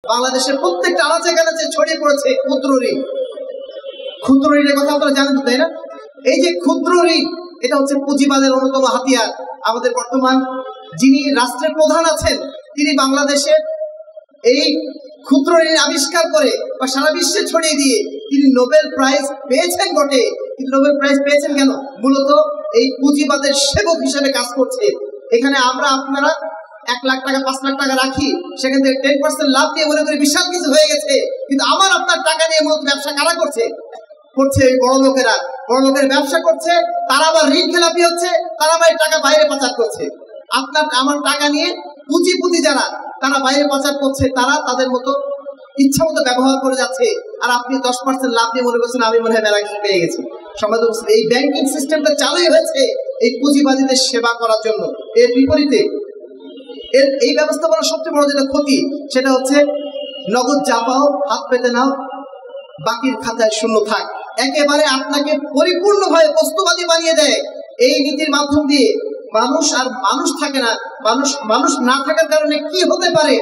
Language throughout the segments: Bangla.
বাংলাদেশের প্রত্যেকটা আনাচে কানাচে ছড়িয়ে পড়েছে ক্ষুদ্র ঋণ। ক্ষুদ্র ঋণের কথা আপনারা জানেন তো, তাই না? এই যে ক্ষুদ্র ঋণ, এটা হচ্ছে পুঁজিবাদের অন্যতম হাতিয়ার। আমাদের বর্তমান যিনি রাষ্ট্রের প্রধান আছেন, তিনি বাংলাদেশের এই ক্ষুদ্র ঋণ আবিষ্কার করে বা সারা বিশ্বে ছড়িয়ে দিয়ে তিনি নোবেল প্রাইজ পেয়েছেন বটে, কিন্তু নোবেল প্রাইজ পেয়েছেন কেন? মূলত এই পুঁজিবাদের সেবক হিসেবে কাজ করছে। এখানে আপনারা 1 লাখ টাকা 5 লাখ টাকা রাখি, সেখান থেকে 10% লাভ নিয়ে মনে করি বিশাল কিছু হয়ে গেছে। কিন্তু আপনার টাকা নিয়ে মূলত ব্যবসা কারা করছে? বড় লোকেরা। বড় লোকের ব্যবসা করছে, তারা আবার ঋণ খেলাপি হচ্ছে, তারা আবার টাকা বাইরে পাচার করছে। আমার টাকা নিয়ে পুঁজি যারা, তারা বাইরে পাচার করছে, তারা তাদের মতো ইচ্ছা মতো ব্যবহার করে যাচ্ছে। আর আপনি 10% লাভ নিয়ে মনে করছেন আমি মনে হয় মেলা কিছু পেয়ে গেছি। সমাজ এই ব্যাংকিং সিস্টেমটা চালুই হয়েছে এই পুঁজিবাদীদের সেবা করার জন্য। এর বিপরীতে এই ব্যবস্থাপনার সবচেয়ে বড় যেটা ক্ষতি, সেটা হচ্ছে নগদ যা পাও হাত পেতে নাও, বাকির খাতায় শূন্য থাক। একেবারে আপনাকে পরিপূর্ণভাবে বস্তুবাদী বানিয়ে দেয়। এই নীতির মাধ্যম দিয়ে মানুষ থাকে না। মানুষ না থাকার কারণে কি হতে পারে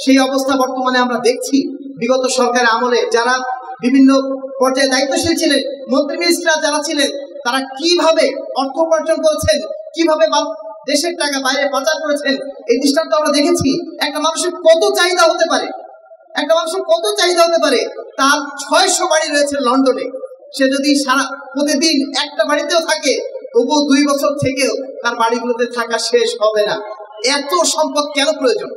সেই অবস্থা বর্তমানে আমরা দেখছি। বিগত সরকারের আমলে যারা বিভিন্ন পর্যায়ে দায়িত্বশীল ছিলেন, মন্ত্রী মিনিস্টাররা যারা ছিলেন, তারা কিভাবে অর্থ উপার্জন করেছেন, কিভাবে দেশের টাকা বাইরে পাচার করেছেন, এই দৃষ্টান্ত আমরা দেখেছি। একটা মানুষের কত চাহিদা হতে পারে, তার 600 বাড়ি রয়েছে লন্ডনে। সে যদি প্রতিদিন একটা বাড়িতেও থাকে, তবুও 2 বছর থেকেও তার বাড়িগুলোতে থাকা শেষ হবে না। এত সম্পদ কেন প্রয়োজন?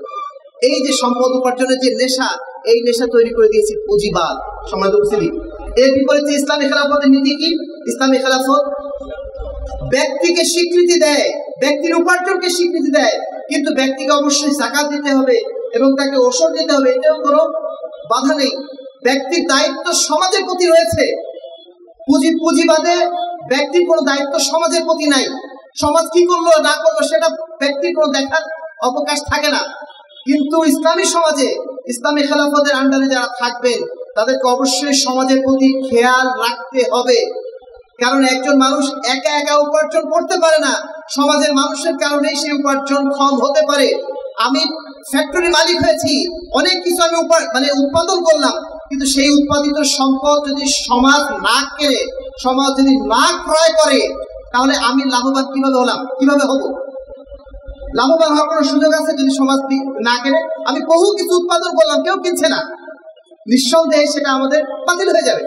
এই যে সম্পদ উপার্জনের যে নেশা, এই নেশা তৈরি করে দিয়েছে পুঁজিবাদ। সম্মানিত উপস্থিতি, এর বিপরীতে ইসলামী খেলাফতের নীতি কি? ইসলামী খেলাফত ব্যক্তিকে স্বীকৃতি দেয়, ব্যক্তির উপার্জনকে স্বীকৃতি দেয়, কিন্তু ব্যক্তিকে অবশ্যই যাকাত দিতে হবে এবং তাকে ওষুধ দিতে হবে, এটাও কোনো বাধা নেই। ব্যক্তির দায়িত্ব সমাজের প্রতি রয়েছে। পুঁজিবাদে ব্যক্তির কোনো দায়িত্ব সমাজের প্রতি নাই। সমাজ কি করলো না করলো সেটা ব্যক্তির কোনো দেখার অবকাশ থাকে না। কিন্তু ইসলামী সমাজে, ইসলামী খেলাফতের আন্ডারে যারা থাকবেন, তাদেরকে অবশ্যই সমাজের প্রতি খেয়াল রাখতে হবে। কারণ একজন মানুষ একা একা উপার্জন করতে পারে না, সমাজের মানুষের কারণেই সেই উপার্জন ক্ষম হতে পারে। আমি ফ্যাক্টরি মালিক হয়েছি, অনেক কিছু আমি উৎপাদন করলাম, কিন্তু সেই উৎপাদিত সম্পদ যদি সমাজ না কেনে, সমাজ যদি না ক্রয় করে, তাহলে আমি লাভবান কিভাবে হব? লাভবান হওয়ার কোনো সুযোগ আছে যদি সমাজ না কেনে? আমি বহু কিছু উৎপাদন করলাম, কেউ কিনছে না, নিঃসন্দেহে সেটা আমাদের বাতিল হয়ে যাবে।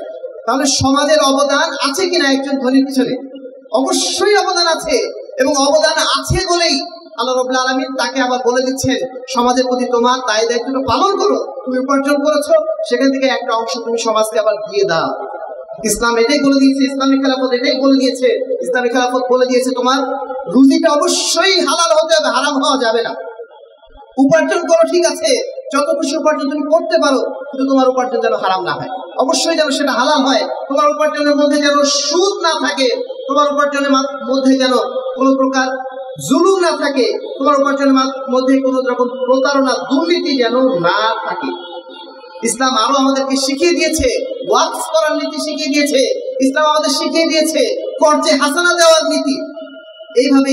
তাহলে সমাজের অবদান আছে কিনা একজন ধনীর পিছনে? অবশ্যই অবদান আছে, এবং অবদান আছে বলেই আল্লাহ রাব্বুল আলামিন তাকে আবার বলে দিচ্ছেন, সমাজের প্রতি তোমার দায়িত্বটা পালন করো। তুমি উপার্জন করেছো, সেখান থেকে একটা অংশ তুমি সমাজকে আবার দিয়ে দাও। ইসলাম এটাই বলে দিয়েছে, ইসলামী খেলাফত এটাই বলে দিয়েছে। ইসলামী খেলাফত বলে দিয়েছে তোমার রুজিটা অবশ্যই হালাল হতে হবে, হারাম হওয়া যাবে না। উপার্জন করো, ঠিক আছে, যত খুশি উপার্জন তুমি করতে পারো, কিন্তু তোমার উপার্জন যেন হারাম না হয়, অবশ্যই যেন সেটা হালাল হয়। তোমার উপার্জনের মধ্যে যেন সুদ না থাকে, তোমার উপার্জনের মধ্যে যেন কোনো প্রকার জুলুম না থাকে, তোমার উপার্জনের মধ্যে কোনো রকম প্রতারণা দুর্নীতি যেন না থাকে। ইসলাম আরো আমাদেরকে শিখিয়ে দিয়েছে ওয়াকফ করার নীতি শিখিয়ে দিয়েছে। ইসলাম আমাদের শিখিয়ে দিয়েছে কর্জে হাসানা দেওয়ার নীতি। এইভাবে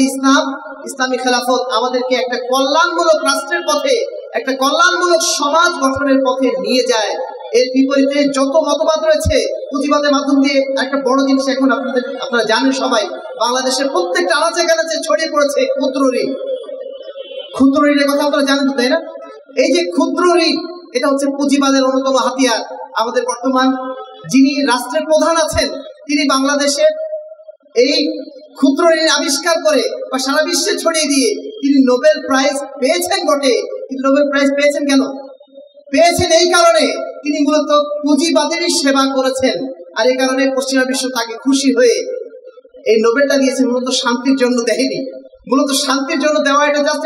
ইসলামী খেলাফত আমাদেরকে একটা কল্যাণমূলক রাষ্ট্রের পথে, একটা কল্যাণমূলক সমাজ গঠনের পথে নিয়ে যায়। এর বিপরীতে যত মতবাদ রয়েছে পুঁজিবাদের মাধ্যম দিয়ে, একটা বড় জিনিস এখন আপনারা জানেন সবাই, বাংলাদেশের প্রত্যেকটা আনাচে কানাচে ছড়িয়ে পড়েছে ক্ষুদ্র ঋণ। ক্ষুদ্র ঋণের কথা আপনারা জানেন তো, তাই না? এই যে ক্ষুদ্র ঋণ, এটা হচ্ছে পুঁজিবাদের অন্যতম হাতিয়ার। আমাদের বর্তমান যিনি রাষ্ট্রের প্রধান আছেন, তিনি বাংলাদেশের এই ক্ষুদ্র ঋণ আবিষ্কার করে বা সারা বিশ্বে ছড়িয়ে দিয়ে তিনি নোবেল প্রাইজ পেয়েছেন বটে, কিন্তু নোবেল প্রাইজ পেয়েছেন কেন? পেয়েছেন এই কারণে তিনি মূলত পুঁজিবাদেরই সেবা করেছেন। আর এই কারণে পশ্চিমা বিশ্ব তাকে খুশি হয়ে এই নোবেলটা দিয়েছে। মূলত শান্তির জন্য দেয়নি, মূলত শান্তির জন্য দেওয়া এটা জাস্ট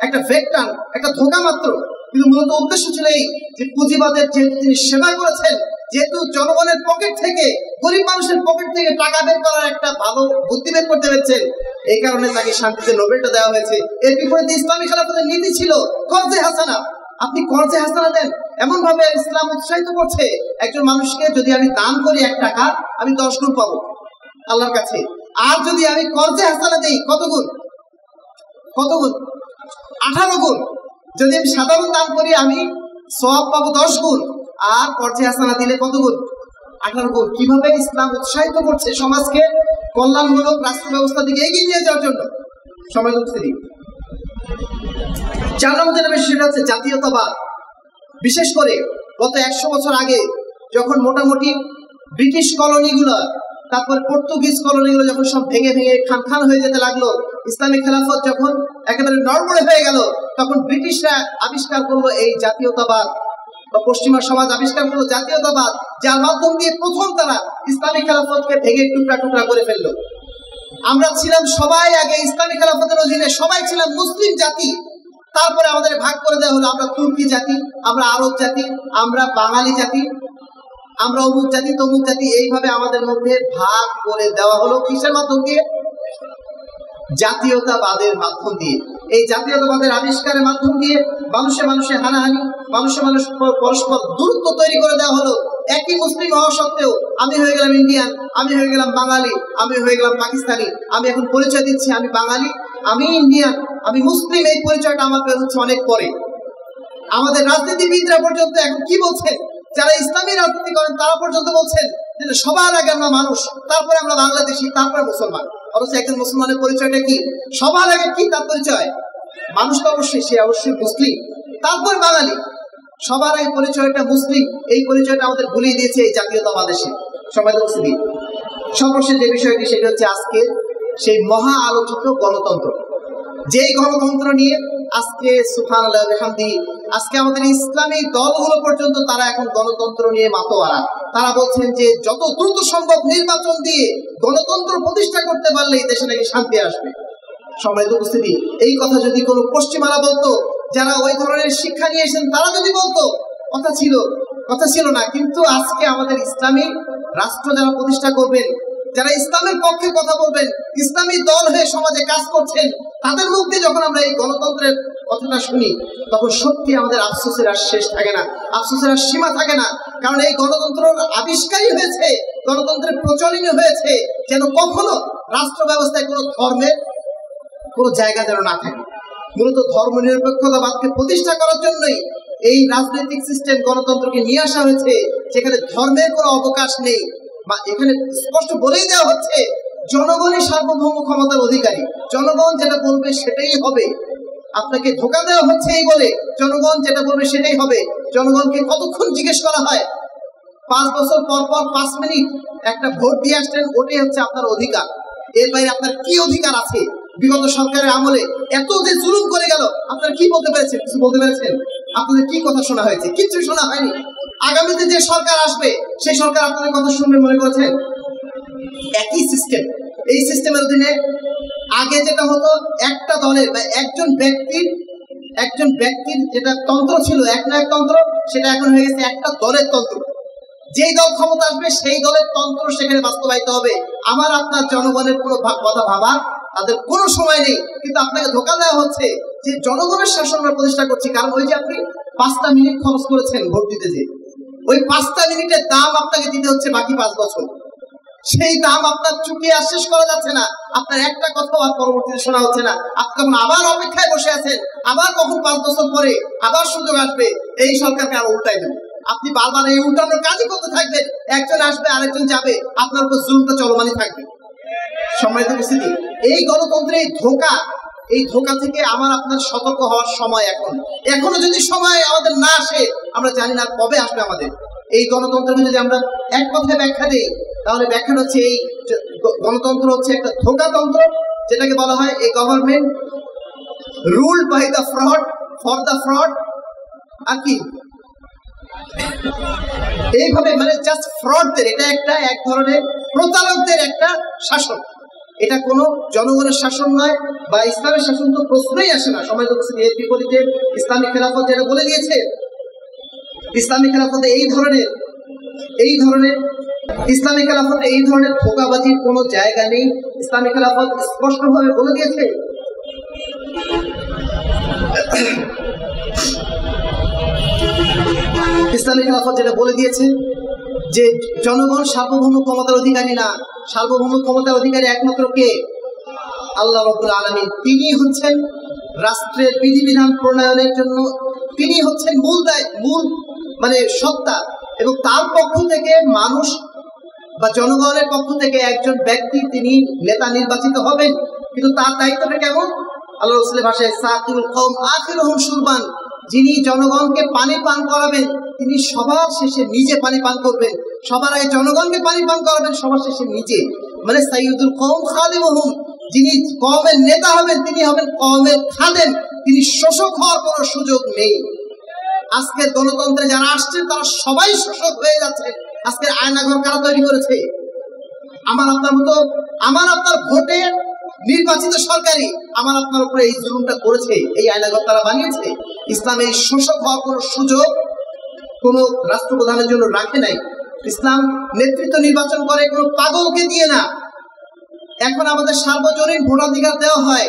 একটা ভেক্টর, একটা ধোঁকা মাত্র। কিন্তু মূলত উদ্দেশ্য ছিল এই যে পুঁজিবাদের যেহেতু তিনি সেবা করেছেন, যেহেতু জনগণের পকেট থেকে, গরিব মানুষের পকেট থেকে টাকা বের করার একটা ভালো বুদ্ধি বের করতে পেরেছেন, এই কারণে তাকে শান্তিতে নোবেলটা দেওয়া হয়েছে। এর বিপরীতে ইসলামী খেলাফতের নীতি ছিল কর্জে হাসানা। আপনি কর্জে হাসানা দেন, এমন ভাবে ইসলাম উৎসাহিত করছে, একজন মানুষকে যদি আমি দান করি 1 টাকা, আমি 10 গুণ পাবো আল্লাহর কাছে। আর যদি আমি কর্জে হাসানা দেই, কত গুণ? 18 গুণ। যদি আমি সাধারণ দান করি, আমি সওয়াব পাবো 10 গুণ, আর পর্যায়ে হাসানা দিলে কত গুণ? 18 গুণ। কিভাবে ইসলাম উৎসাহিত করছে সমাজকে কল্যাণমূলক রাষ্ট্র ব্যবস্থা দিকে এগিয়ে নিয়ে যাওয়ার জন্য। সমাজ উৎসাহী। 4 নম্বর যেটা বেশি, সেটা হচ্ছে জাতীয়তাবাদ। বিশেষ করে গত 100 বছর আগে যখন মোটামুটি ব্রিটিশ কলোনিগুলো, তারপর পর্তুগিজ কলোনিগুলো যখন সব ভেঙে ভেঙে খান খান হয়ে যেতে লাগলো, ইসলামিক খেলাফত যখন একেবারে নড়বড়ে হয়ে গেল, তখন ব্রিটিশরা আবিষ্কার করলো এই জাতীয়তাবাদ, বা পশ্চিমা সমাজ আবিষ্কার করলো জাতীয়তাবাদ, যার মাধ্যম দিয়ে প্রথম তারা ইসলামিক খেলাফতকে ভেঙে টুকরা টুকরা করে ফেললো। আমরা ছিলাম সবাই আগে ইসলামিক খেলাফতের অধীনে, সবাই ছিলাম মুসলিম জাতি। তারপরে আমাদের ভাগ করে দেওয়া হলো, আমরা তুর্কি জাতি, আমরা আরব জাতি, আমরা বাঙালি জাতি, আমরা অমুক জাতি তমুক জাতি। এইভাবে আমাদের মধ্যে ভাগ করে দেওয়া হলো কিসের মাধ্যম দিয়ে? জাতীয়তাবাদের মাধ্যম দিয়ে। এই জাতীয়তাবাদের আবিষ্কারের মাধ্যম দিয়ে মানুষে মানুষে হানাহানি, মানুষে মানুষ পরস্পর দূরত্ব তৈরি করে দেওয়া হলো। একই মুসলিম হওয়া সত্ত্বেও আমি হয়ে গেলাম ইন্ডিয়ান, আমি হয়ে গেলাম বাঙালি, আমি হয়ে গেলাম পাকিস্তানি। আমি এখন পরিচয় দিচ্ছি আমি বাঙালি, আমি ইন্ডিয়ান, আমি মুসলিম। এই পরিচয়টা আমার বের হচ্ছে অনেক পরে। আমাদের রাজনীতিবিদরা পর্যন্ত এখন কি বলছেন, যারা ইসলামী রাজনীতি করেন তারা পর্যন্ত বলছেন যে সবার আগে আমরা মানুষ, তারপরে আমরা বাংলাদেশি, তারপরে মুসলমান। অবশ্য একজন মুসলমানের পরিচয়টা কি? সবার আগে কি তার পরিচয়? মানুষ তো অবশ্যই, সে অবশ্যই মুসলিম, তারপর বাঙালি। সবার আগে পরিচয়টা মুসলিম। এই পরিচয়টা আমাদের ভুলিয়ে দিয়েছে এই জাতীয়তাবাদ এসে। সবাই তো মুসলিম। সর্বশেষ যে বিষয়টি, সেটা হচ্ছে আজকে সেই মহা আলোচিত গণতন্ত্র। যেই গণতন্ত্র নিয়ে আজকে সুবহানাল্লাহ ওয়া বিহামদিহি, আজকে আমাদের ইসলামী দলগুলো পর্যন্ত তারা এখন গণতন্ত্র নিয়ে মাতোয়ারা। তারা বলছেন যে যত দ্রুত সম্ভব নির্বাচন দিয়ে গণতন্ত্র প্রতিষ্ঠা করতে পারলে এই দেশে নাকি শান্তি আসবে। সম্মানিত উপস্থিতি, এই কথা যদি কোনো পশ্চিমারা বলতো, যারা ওই ধরনের শিক্ষা নিয়ে এসেছেন তারা যদি বলতো, কথা ছিল না। কিন্তু আজকে আমাদের ইসলামী রাষ্ট্র যারা প্রতিষ্ঠা করবেন, যারা ইসলামের পক্ষে কথা বলবেন, ইসলামী দল হয়ে সমাজে কাজ করছেন, তাদের মুখ দিয়ে যখন আমরা এই গণতন্ত্রের কথাটা শুনি, তখন সত্যি আমাদের আফসোসের আর শেষ থাকে না, আফসোসের আর সীমা থাকে না। কারণ এই গণতন্ত্রের আবিষ্কারই হয়েছে, গণতন্ত্রের প্রচলনই হয়েছে যেন কখনো রাষ্ট্র ব্যবস্থায় কোনো ধর্মের কোনো জায়গা যেন না থাকে। মূলত ধর্ম নিরপেক্ষতাবাদকে প্রতিষ্ঠা করার জন্যই এই রাজনৈতিক সিস্টেম গণতন্ত্রকে নিয়ে আসা হয়েছে, যেখানে ধর্মের কোনো অবকাশ নেই। বা এখানে স্পষ্ট বলেই দেওয়া হচ্ছে জনগণই সার্বভৌম ক্ষমতার অধিকারী, জনগণ যেটা বলবে সেটাই হবে। আপনাকে ধোঁকা দেওয়া হচ্ছে এই বলে জনগণ যেটা বলবে সেটাই হবে। জনগণকে কতক্ষণ জিজ্ঞেস করা হয়? 5 বছর পর পর 5 মিনিট একটা ভোট দিয়ে আসছেন, ওটাই হচ্ছে আপনার অধিকার। এর বাইরে আপনার কি অধিকার আছে? বিগত সরকারের আমলে এত যে জুলুম করে গেল, আপনারা কি বলতে পেরেছেন? কিছু বলতে পেরেছেন? আপনাদের কি কথা শোনা হয়েছে? কিচ্ছু শোনা হয়নি। আগামীতে যে সরকার আসবে, সেই সরকার আপনাদের কথা শুনবে মনে করেছেন? একই সিস্টেম। এই সিস্টেমের অধীনে আগে যেটা হতো, একটা দলের বা একজন ব্যক্তির যেটা তন্ত্র ছিল, এক নায়ক তন্ত্র, সেটা এখন হয়ে গেছে একটা দলের তন্ত্র। যেই দল ক্ষমতা আসবে সেই দলের তন্ত্র সেখানে বাস্তবায়িত হবে। আমার আপনার জনগণের কোনো কথা ভাবা তাদের কোনো সময় নেই। কিন্তু আপনাকে ধোঁকা দেওয়া হচ্ছে যে জনগণের শাসন আমরা প্রতিষ্ঠা করছি। কারণ ওই যে আপনি 5টা মিনিট খরচ করেছেন ভোট দিতে, যে ওই 5টা মিনিটের দাম আপনাকে দিতে হচ্ছে বাকি 5 বছর। সেই দাম আপনার চুকিয়ে আর শেষ করা যাচ্ছে না। আপনার একটা কথাও আর পরবর্তীতে শোনা হচ্ছে না। আপনি তখন আবার অপেক্ষায় বসে আছেন, আবার কখন 5 বছর পরে আবার সুযোগ আসবে এই সরকারকে আর উল্টাই দেবে। আপনি বারবার এই উল্টানোর কাজই করতে থাকবেন। একজন আসবে, আরেকজন যাবে, আপনার উপর জুলুমটা চলমানই থাকবে। সম্মানিত উপস্থিতি, এই গণতন্ত্রের এই ধোঁকা থেকে আমার আপনার সতর্ক হওয়ার সময় এখনো যদি সময় আমাদের না আসে, আমরা জানি না কবে আসবে আমাদের। এই গণতন্ত্রকে যদি আমরা এক কথায় ব্যাখ্যা দিই, তাহলে ব্যাখ্যা হচ্ছে এই গণতন্ত্র হচ্ছে একটা ধোঁকাতন্ত্র, যেটাকে বলা হয় এই government ruled by the fraud for the fraud. আর কি এইভাবে মানে জাস্ট ফ্রডদের, এটা এক ধরনের প্রতারকদের একটা শাসন। এটা কোনো জনগণের শাসন নয়, বা ইসলামের শাসন তো প্রশ্নই আসে না। সময় হচ্ছে এর বিপরীতে ইসলামিক খেলাফত যেটা বলে দিয়েছে, ইসলামিক খেলাফতে এই ধরনের ধোঁকাবাজির কোনো জায়গা নেই। ইসলামিক খেলাফত স্পষ্টভাবে বলে দিয়েছে যে জনগণ সার্বভৌম ক্ষমতার অধিকারী না। সার্বভৌম ক্ষমতার অধিকারী একমাত্র কে? আল্লাহ রাব্বুল আলামিন। তিনি হচ্ছেন রাষ্ট্রের বিধিবিধান প্রণয়নের জন্য তিনি হচ্ছেন মূল মানে সত্তা, এবং তার পক্ষ থেকে মানুষ বা জনগণের পক্ষ থেকে একজন ব্যক্তি তিনি নেতা নির্বাচিত হবেন। কিন্তু তার দায়িত্বটা কেমন? আল্লাহ রাসূলের ভাষায় সাকিউল কওম আখিরুহুম শুরবান, যিনি জনগণকে পানি পান করাবেন তিনি সবার শেষে নিজে পানি পান করবেন। সবার আগে জনগণকে পানি পান করাবেন, সবার শেষে নিজে। মানে সাইয়্যিদুল কওম খাদিমুহুম, যিনি কওমের নেতা হবেন তিনি হবেন কওমের খাদেম, তিনি শোষক হওয়ার কোনো সুযোগ নেই। আজকের গণতন্ত্রে যারা আসছে তারা সবাই শোষক হয়ে যাচ্ছে। আজকের আয়নাঘর কারা তৈরি করেছে? আমার আপনার ভোটে নির্বাচিত সরকারি আমার আপনার উপরে এই জুলুমটা করেছে, এই আয়নাঘর তারা বানিয়েছে। ইসলাম এই শোষক হওয়ার কোনো সুযোগ কোনো রাষ্ট্রপ্রধানের জন্য রাখে নাই। ইসলাম নেতৃত্ব নির্বাচন করে কোনো পাগলকে দিয়ে না। এখন আমাদের সার্বজনীন ভোটাধিকার দেওয়া হয়,